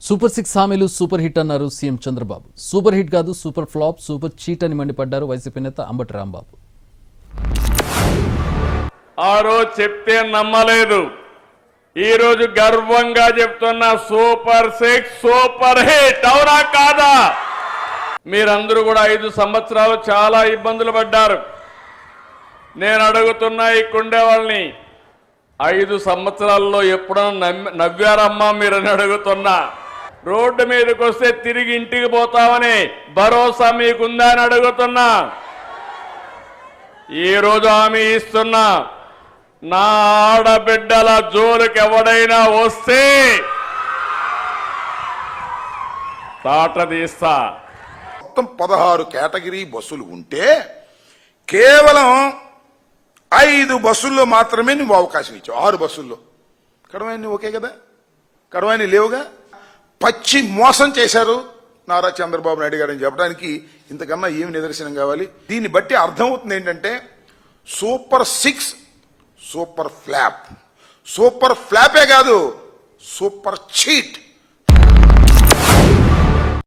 Super 6 హామీలు super hit అన్నారు CM Chandrababu. Super hit కాదు, సూపర్ ఫ్లాప్, సూపర్ చీట్ అని మండిపడ్డారు వైసీపీ నేత అంబటి రాంబాబు. ఆ రోజు చెప్తే నమ్మలేదు, ఈ రోజు గర్వంగా చెప్తున్నా సూపర్ 6 సూపర్ హిట్. అవునా కాదా? మీరందరూ కూడా 5 సంవత్సరాలు చాలా ఇబ్బందులు పడ్డారు. నేను అడుగుతున్నా ఇక్కడే వాళ్ళని, 5 సంవత్సరాల్లో ఎప్పుడన్నా నవ్వారమ్మా మీరని అడుగుతున్నా. రోడ్డు మీదకి వస్తే తిరిగి ఇంటికి పోతామని భరోసా మీకుందా అని అడుగుతున్నా. ఈ రోజు హామీ ఇస్తున్నా, నా ఆడబిడ్డల జోలికి ఎవడైనా వస్తే తాట తీస్తా. మొత్తం 16 కేటగిరీ బస్సులు ఉంటే కేవలం 5 బస్సుల్లో మాత్రమే నువ్వు అవకాశం ఇచ్చావు. 6 బస్సుల్లో కడవాయిని ఓకే కదా, కడవాయిని లేవుగా. పచ్చి మోసం చేశారు నారా చంద్రబాబు నాయుడు గారు అని చెప్పడానికి ఇంతకన్నా ఏమి నిదర్శనం కావాలి? దీన్ని బట్టి అర్థమవుతుంది ఏంటంటే సూపర్ 6 సూపర్ ఫ్లాప్, సూపర్ ఫ్లాపే కాదు సూపర్ చీట్.